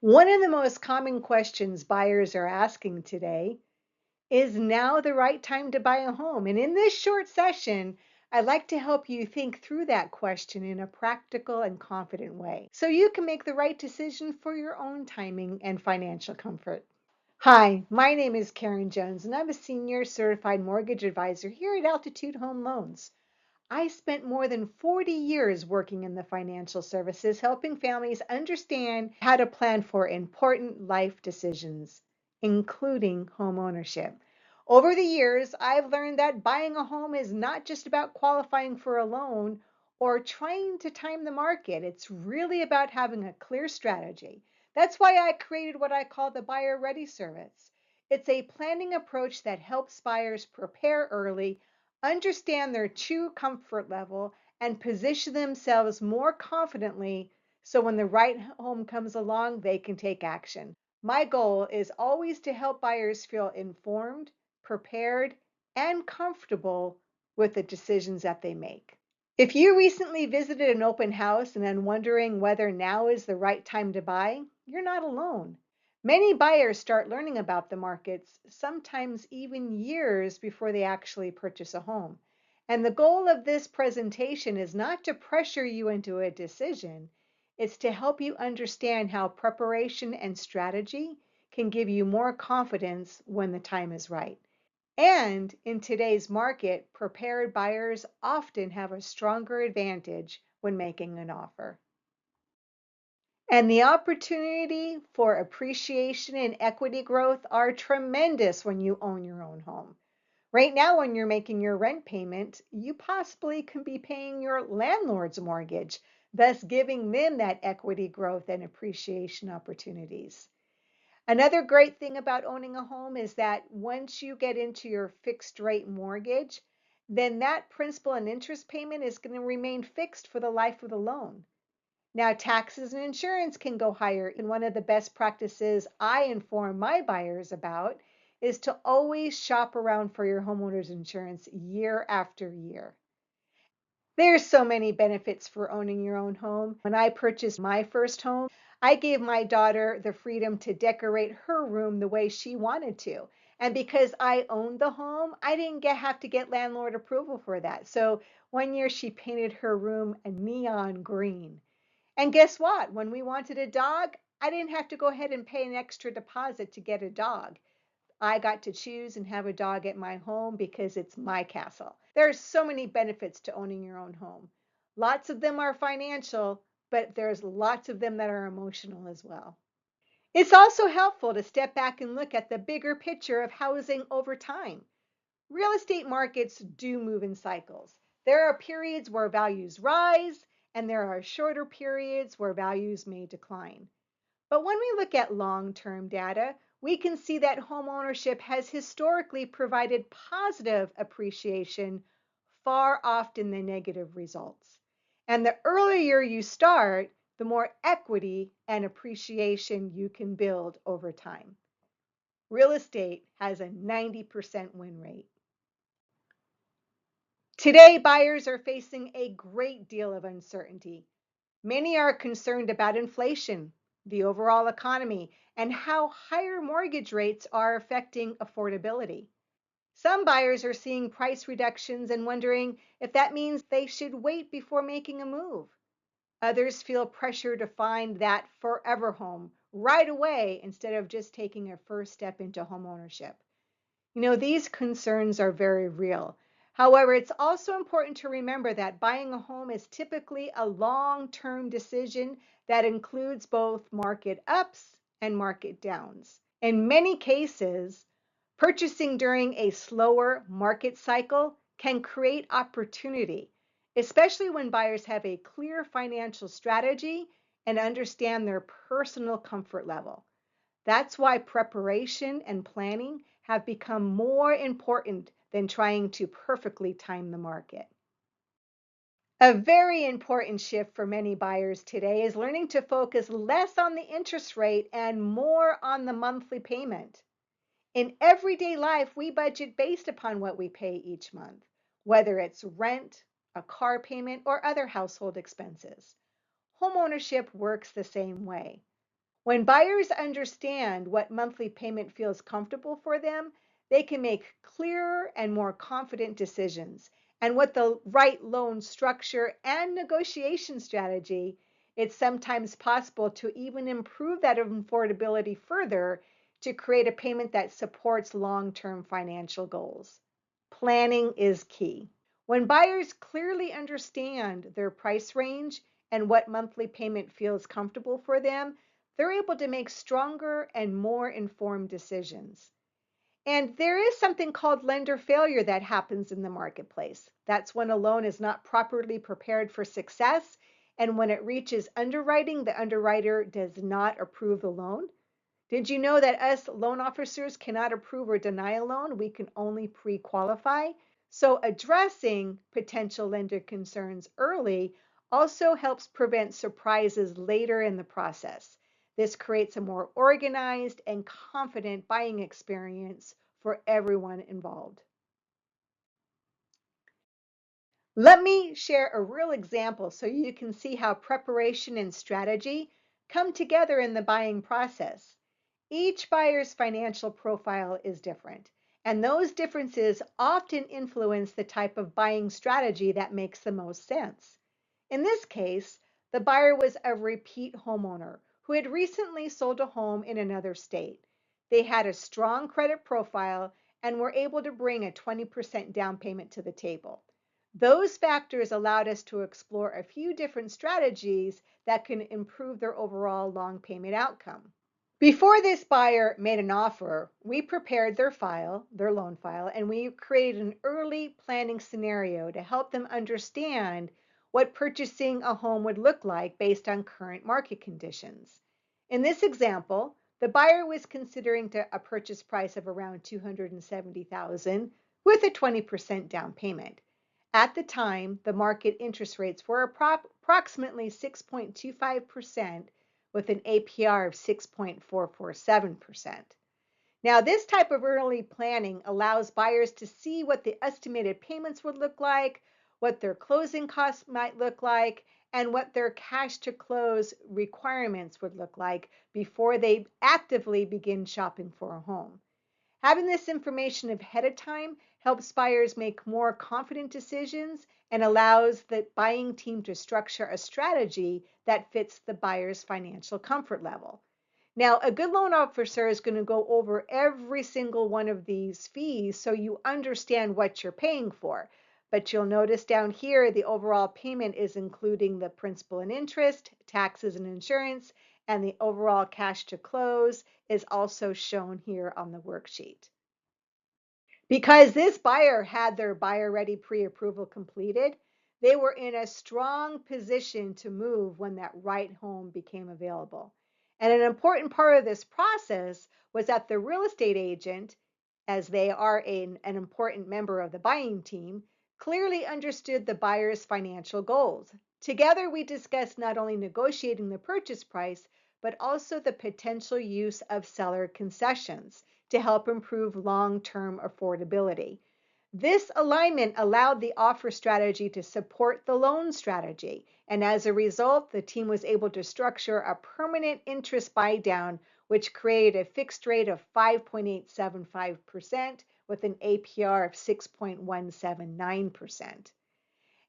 One of the most common questions buyers are asking today is now the right time to buy a home? And in this short session, I'd like to help you think through that question in a practical and confident way so you can make the right decision for your own timing and financial comfort. Hi, my name is Karen Jones, and I'm a senior certified mortgage advisor here at Altitude Home Loans. I spent more than 40 years working in the financial services, helping families understand how to plan for important life decisions, including home ownership. Over the years, I've learned that buying a home is not just about qualifying for a loan or trying to time the market. It's really about having a clear strategy. That's why I created what I call the Buyer Ready Service. It's a planning approach that helps buyers prepare early, understand their true comfort level, and position themselves more confidently so when the right home comes along, they can take action. My goal is always to help buyers feel informed, prepared, and comfortable with the decisions that they make. If you recently visited an open house and are wondering whether now is the right time to buy, you're not alone. Many buyers start learning about the markets, sometimes even years before they actually purchase a home. And the goal of this presentation is not to pressure you into a decision, it's to help you understand how preparation and strategy can give you more confidence when the time is right. And in today's market, prepared buyers often have a stronger advantage when making an offer. And the opportunity for appreciation and equity growth are tremendous when you own your own home. Right now, when you're making your rent payment, you possibly can be paying your landlord's mortgage, thus giving them that equity growth and appreciation opportunities. Another great thing about owning a home is that once you get into your fixed rate mortgage, then that principal and interest payment is going to remain fixed for the life of the loan. Now, taxes and insurance can go higher. And one of the best practices I inform my buyers about is to always shop around for your homeowner's insurance year after year. There's so many benefits for owning your own home. When I purchased my first home, I gave my daughter the freedom to decorate her room the way she wanted to. And because I owned the home, I didn't have to get landlord approval for that. So one year she painted her room a neon green. And guess what? When we wanted a dog, I didn't have to go ahead and pay an extra deposit to get a dog. I got to choose and have a dog at my home because it's my castle. There are so many benefits to owning your own home. Lots of them are financial, but there's lots of them that are emotional as well. It's also helpful to step back and look at the bigger picture of housing over time. Real estate markets do move in cycles. There are periods where values rise, and there are shorter periods where values may decline. But when we look at long-term data, we can see that homeownership has historically provided positive appreciation far often than negative results. And the earlier you start, the more equity and appreciation you can build over time. Real estate has a 90% win rate. Today, buyers are facing a great deal of uncertainty. Many are concerned about inflation, the overall economy, and how higher mortgage rates are affecting affordability. Some buyers are seeing price reductions and wondering if that means they should wait before making a move. Others feel pressure to find that forever home right away instead of just taking a first step into homeownership. These concerns are very real. However, it's also important to remember that buying a home is typically a long-term decision that includes both market ups and market downs. In many cases, purchasing during a slower market cycle can create opportunity, especially when buyers have a clear financial strategy and understand their personal comfort level. That's why preparation and planning have become more important than trying to perfectly time the market. A very important shift for many buyers today is learning to focus less on the interest rate and more on the monthly payment. In everyday life, we budget based upon what we pay each month, whether it's rent, a car payment, or other household expenses. Homeownership works the same way. When buyers understand what monthly payment feels comfortable for them, they can make clearer and more confident decisions. And with the right loan structure and negotiation strategy, it's sometimes possible to even improve that affordability further to create a payment that supports long term financial goals. Planning is key. When buyers clearly understand their price range and what monthly payment feels comfortable for them, they're able to make stronger and more informed decisions. And there is something called lender failure that happens in the marketplace. That's when a loan is not properly prepared for success. And when it reaches underwriting, the underwriter does not approve the loan. Did you know that us loan officers cannot approve or deny a loan? We can only pre qualify. So, addressing potential lender concerns early also helps prevent surprises later in the process. This creates a more organized and confident buying experience for everyone involved. Let me share a real example so you can see how preparation and strategy come together in the buying process. Each buyer's financial profile is different, and those differences often influence the type of buying strategy that makes the most sense. In this case, the buyer was a repeat homeowner who had recently sold a home in another state. They had a strong credit profile and were able to bring a 20% down payment to the table. Those factors allowed us to explore a few different strategies that can improve their overall long payment outcome. Before this buyer made an offer, we prepared their file, their loan file, and we created an early planning scenario to help them understand what purchasing a home would look like based on current market conditions. In this example, the buyer was considering a purchase price of around $270,000 with a 20% down payment. At the time, the market interest rates were approximately 6.25% with an APR of 6.447%. Now, this type of early planning allows buyers to see what the estimated payments would look like, what their closing costs might look like, and what their cash to close requirements would look like before they actively begin shopping for a home. Having this information ahead of time helps buyers make more confident decisions and allows the buying team to structure a strategy that fits the buyer's financial comfort level. Now, a good loan officer is going to go over every single one of these fees so you understand what you're paying for. But you'll notice down here the overall payment is including the principal and interest, taxes and insurance, and the overall cash to close is also shown here on the worksheet. Because this buyer had their buyer ready pre-approval completed, they were in a strong position to move when that right home became available. And an important part of this process was that the real estate agent, as they are an important member of the buying team, clearly understood the buyer's financial goals. Together, we discussed not only negotiating the purchase price, but also the potential use of seller concessions to help improve long-term affordability. This alignment allowed the offer strategy to support the loan strategy, and as a result, the team was able to structure a permanent interest buy down, which created a fixed rate of 5.875% with an APR of 6.179%.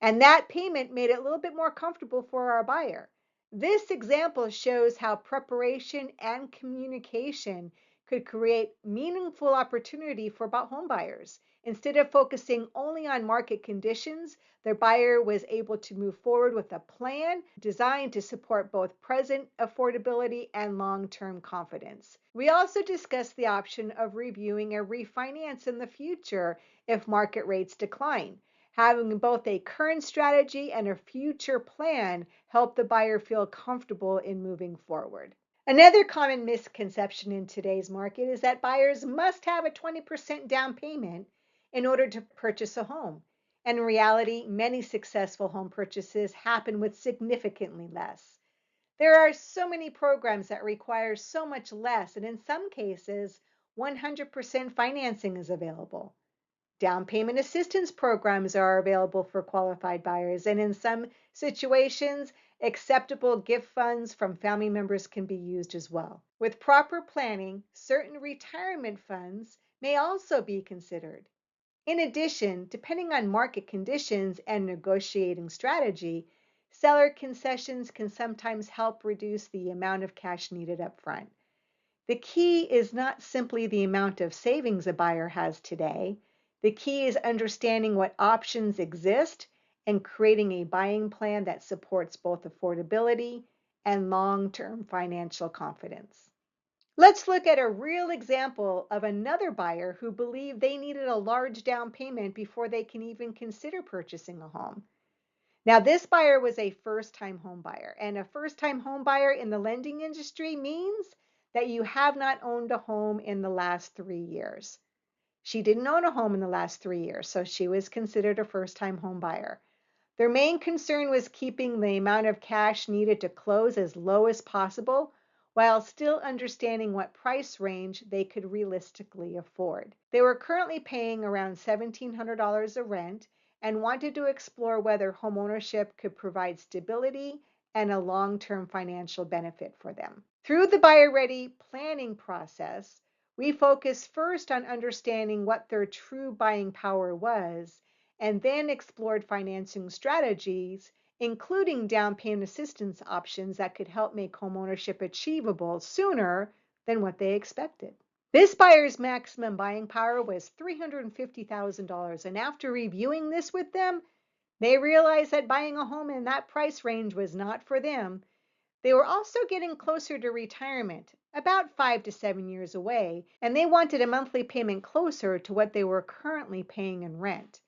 And that payment made it a little bit more comfortable for our buyer. This example shows how preparation and communication could create meaningful opportunity for home buyers. Instead of focusing only on market conditions, the buyer was able to move forward with a plan designed to support both present affordability and long-term confidence. We also discussed the option of reviewing a refinance in the future if market rates decline. Having both a current strategy and a future plan help the buyer feel comfortable in moving forward. Another common misconception in today's market is that buyers must have a 20% down payment in order to purchase a home. And in reality, many successful home purchases happen with significantly less. There are so many programs that require so much less, and in some cases, 100% financing is available. Down payment assistance programs are available for qualified buyers, and in some situations, Acceptable gift funds from family members can be used as well. With proper planning, certain retirement funds may also be considered. In addition, depending on market conditions and negotiating strategy, seller concessions can sometimes help reduce the amount of cash needed up front. The key is not simply the amount of savings a buyer has today. The key is understanding what options exist and creating a buying plan that supports both affordability and long-term financial confidence. Let's look at a real example of another buyer who believed they needed a large down payment before they can even consider purchasing a home. Now, this buyer was a first-time home buyer, and a first-time home buyer in the lending industry means that you have not owned a home in the last 3 years. She didn't own a home in the last 3 years, so she was considered a first-time home buyer. Their main concern was keeping the amount of cash needed to close as low as possible while still understanding what price range they could realistically afford. They were currently paying around $1,700 of rent and wanted to explore whether homeownership could provide stability and a long-term financial benefit for them. Through the buyer ready planning process, we focused first on understanding what their true buying power was and then explored financing strategies, including down payment assistance options that could help make homeownership achievable sooner than what they expected. This buyer's maximum buying power was $350,000, and after reviewing this with them, they realized that buying a home in that price range was not for them. They were also getting closer to retirement, about 5 to 7 years away, and they wanted a monthly payment closer to what they were currently paying in rent.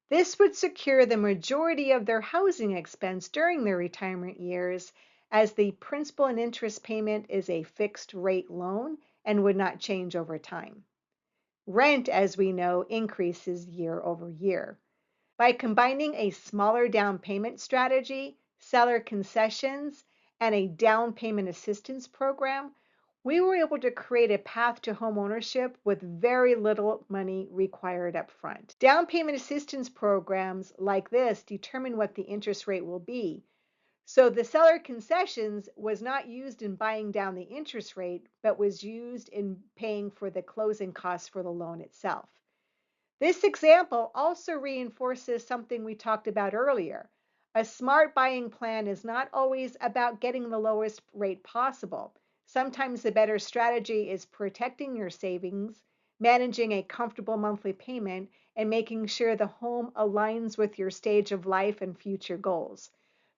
This would secure the majority of their housing expense during their retirement years, as the principal and interest payment is a fixed rate loan and would not change over time. Rent, as we know, increases year over year. By combining a smaller down payment strategy, seller concessions, and a down payment assistance program, we were able to create a path to homeownership with very little money required up front. Down payment assistance programs like this determine what the interest rate will be. So the seller concessions was not used in buying down the interest rate, but was used in paying for the closing costs for the loan itself. This example also reinforces something we talked about earlier. A smart buying plan is not always about getting the lowest rate possible. Sometimes the better strategy is protecting your savings, managing a comfortable monthly payment, and making sure the home aligns with your stage of life and future goals.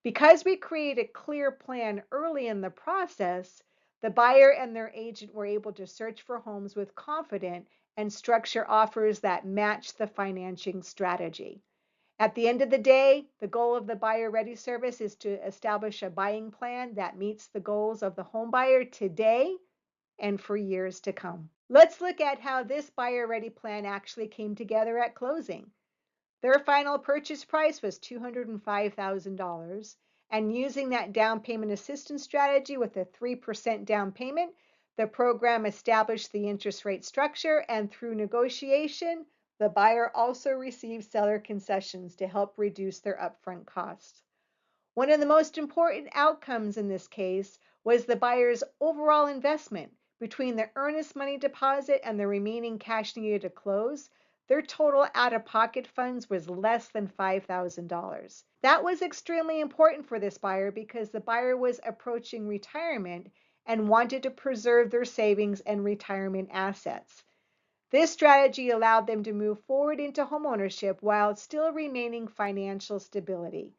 Because we create a clear plan early in the process, the buyer and their agent were able to search for homes with confidence and structure offers that match the financing strategy. At the end of the day, the goal of the Buyer Ready service is to establish a buying plan that meets the goals of the home buyer today and for years to come. Let's look at how this Buyer Ready plan actually came together at closing. Their final purchase price was $205,000, and using that down payment assistance strategy with a 3% down payment, the program established the interest rate structure, and through negotiation, the buyer also received seller concessions to help reduce their upfront costs. One of the most important outcomes in this case was the buyer's overall investment. Between the earnest money deposit and the remaining cash needed to close, their total out-of-pocket funds was less than $5,000. That was extremely important for this buyer because the buyer was approaching retirement and wanted to preserve their savings and retirement assets. This strategy allowed them to move forward into homeownership while still remaining financial stability.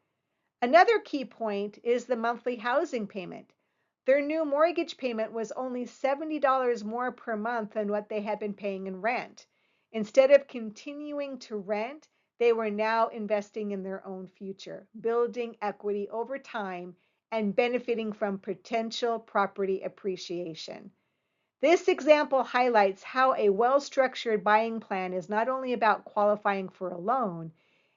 Another key point is the monthly housing payment. Their new mortgage payment was only $70 more per month than what they had been paying in rent. Instead of continuing to rent, they were now investing in their own future, building equity over time, and benefiting from potential property appreciation. This example highlights how a well-structured buying plan is not only about qualifying for a loan,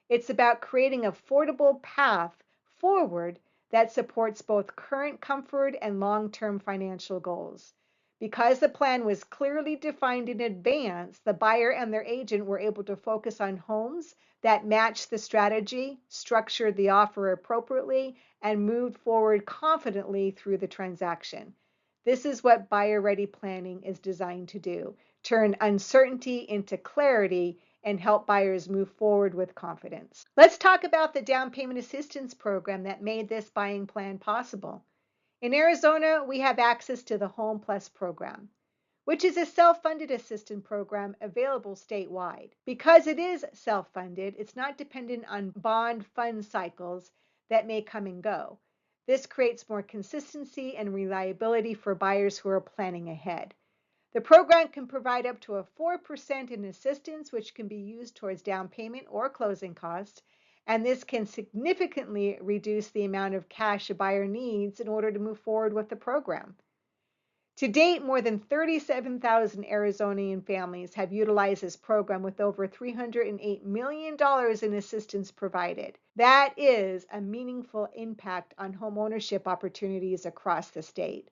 it's about creating an affordable path forward that supports both current comfort and long-term financial goals. Because the plan was clearly defined in advance, the buyer and their agent were able to focus on homes that matched the strategy, structured the offer appropriately, and moved forward confidently through the transaction. This is what buyer ready planning is designed to do: turn uncertainty into clarity and help buyers move forward with confidence. Let's talk about the down payment assistance program that made this buying plan possible. In Arizona, we have access to the Home Plus program, which is a self-funded assistance program available statewide. Because it is self-funded, it's not dependent on bond fund cycles that may come and go. This creates more consistency and reliability for buyers who are planning ahead. The program can provide up to a 4% in assistance, which can be used towards down payment or closing costs, and this can significantly reduce the amount of cash a buyer needs in order to move forward with the program. To date, more than 37,000 Arizonian families have utilized this program with over $308 million in assistance provided. That is a meaningful impact on homeownership opportunities across the state.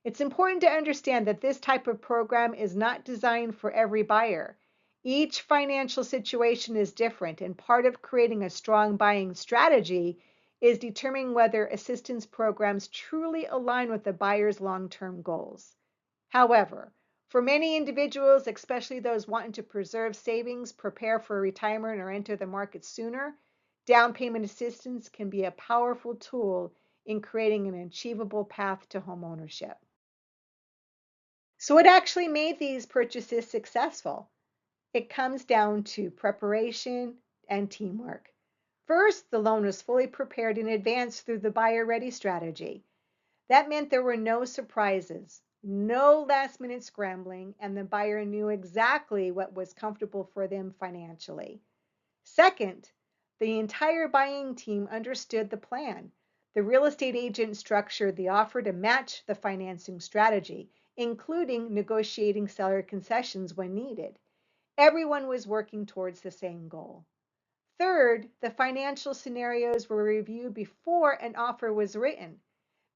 It's important to understand that this type of program is not designed for every buyer. Each financial situation is different, and part of creating a strong buying strategy is determining whether assistance programs truly align with the buyer's long-term goals. However, for many individuals, especially those wanting to preserve savings, prepare for retirement, or enter the market sooner, down payment assistance can be a powerful tool in creating an achievable path to homeownership. So, what actually made these purchases successful? It comes down to preparation and teamwork. First, the loan was fully prepared in advance through the buyer ready strategy. That meant there were no surprises, no last minute scrambling, and the buyer knew exactly what was comfortable for them financially. Second, the entire buying team understood the plan. The real estate agent structured the offer to match the financing strategy, including negotiating seller concessions when needed. Everyone was working towards the same goal. Third, the financial scenarios were reviewed before an offer was written.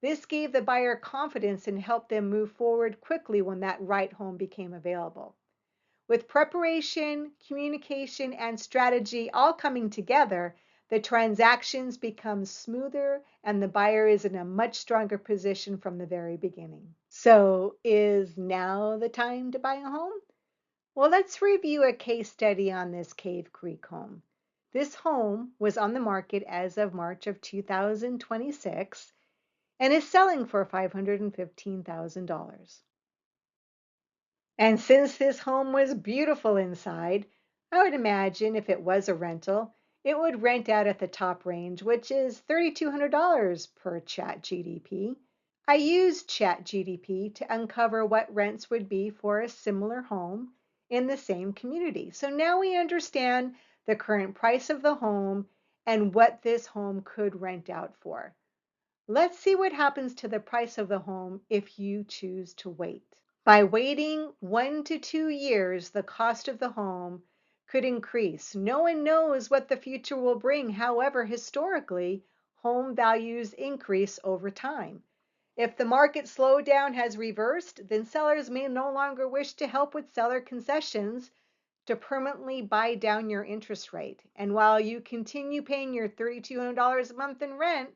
This gave the buyer confidence and helped them move forward quickly when that right home became available. With preparation, communication, and strategy all coming together, the transactions become smoother and the buyer is in a much stronger position from the very beginning. So, is now the time to buy a home? Well, let's review a case study on this Cave Creek home. This home was on the market as of March of 2026 and is selling for $515,000. And since this home was beautiful inside, I would imagine if it was a rental, it would rent out at the top range, which is $3,200 per ChatGDP. I used ChatGDP to uncover what rents would be for a similar home in the same community. So now we understand the current price of the home and what this home could rent out for. Let's see what happens to the price of the home if you choose to wait. By waiting 1 to 2 years, the cost of the home could increase. No one knows what the future will bring. However, historically, home values increase over time. If the market slowdown has reversed, then sellers may no longer wish to help with seller concessions to permanently buy down your interest rate. And while you continue paying your $3,200 a month in rent,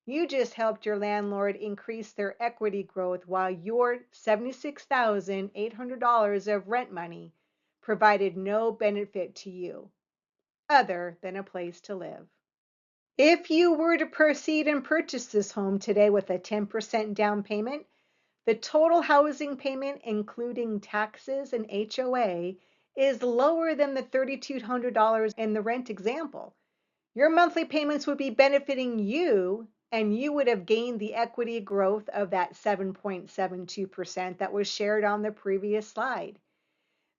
you just helped your landlord increase their equity growth while your $76,800 of rent money provided no benefit to you other than a place to live. If you were to proceed and purchase this home today with a 10% down payment, the total housing payment, including taxes and HOA, is lower than the $3,200 in the rent example. Your monthly payments would be benefiting you, and you would have gained the equity growth of that 7.72% that was shared on the previous slide.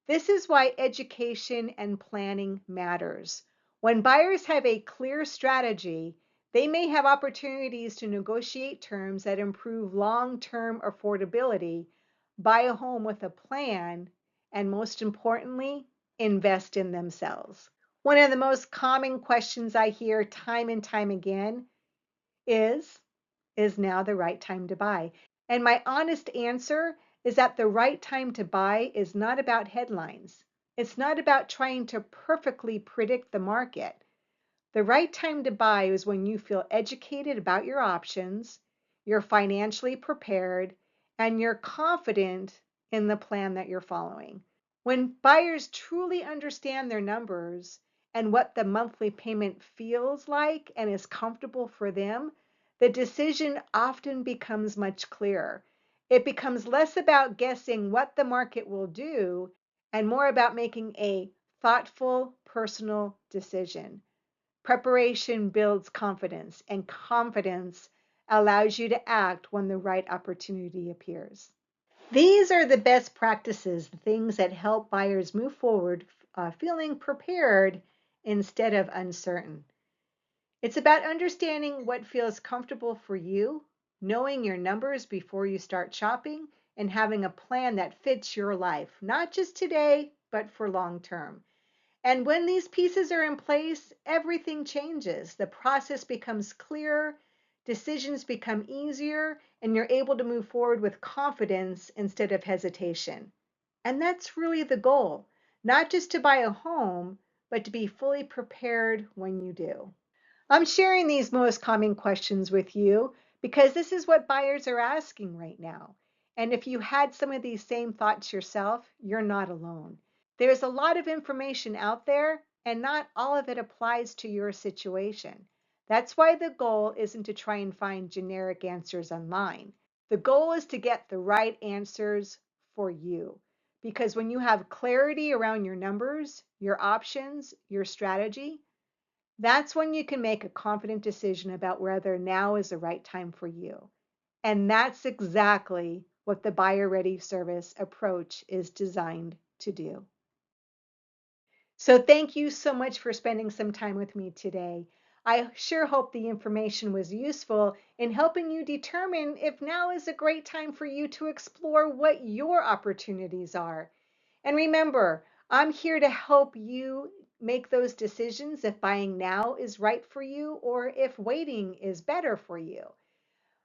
This is why education and planning matters. When buyers have a clear strategy, they may have opportunities to negotiate terms that improve long-term affordability, buy a home with a plan, and most importantly, invest in themselves. One of the most common questions I hear time and time again is now the right time to buy? And my honest answer is that the right time to buy is not about headlines. It's not about trying to perfectly predict the market. The right time to buy is when you feel educated about your options, you're financially prepared, and you're confident in the plan that you're following. When buyers truly understand their numbers and what the monthly payment feels like and is comfortable for them, the decision often becomes much clearer. It becomes less about guessing what the market will do and more about making a thoughtful, personal decision. Preparation builds confidence, and confidence allows you to act when the right opportunity appears. These are the best practices, the things that help buyers move forward feeling prepared instead of uncertain. It's about understanding what feels comfortable for you, knowing your numbers before you start shopping, and having a plan that fits your life, not just today, but for long term. And when these pieces are in place, everything changes. The process becomes clearer, decisions become easier, and you're able to move forward with confidence instead of hesitation. And that's really the goal, not just to buy a home, but to be fully prepared when you do. I'm sharing these most common questions with you because this is what buyers are asking right now. And if you had some of these same thoughts yourself, you're not alone. There's a lot of information out there, and not all of it applies to your situation. That's why the goal isn't to try and find generic answers online. The goal is to get the right answers for you. Because when you have clarity around your numbers, your options, your strategy, that's when you can make a confident decision about whether now is the right time for you. And that's exactly what the buyer ready service approach is designed to do. So thank you so much for spending some time with me today. I sure hope the information was useful in helping you determine if now is a great time for you to explore what your opportunities are. And remember, I'm here to help you make those decisions if buying now is right for you or if waiting is better for you.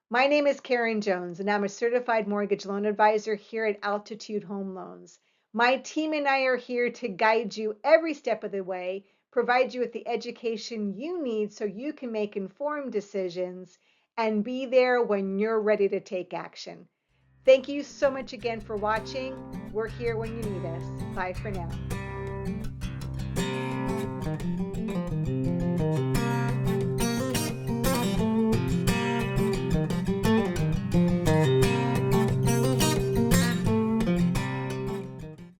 My name is Karen Jones, and I'm a certified mortgage loan advisor here at Altitude Home Loans. My team and I are here to guide you every step of the way, provide you with the education you need so you can make informed decisions and be there when you're ready to take action. Thank you so much again for watching. We're here when you need us. Bye for now.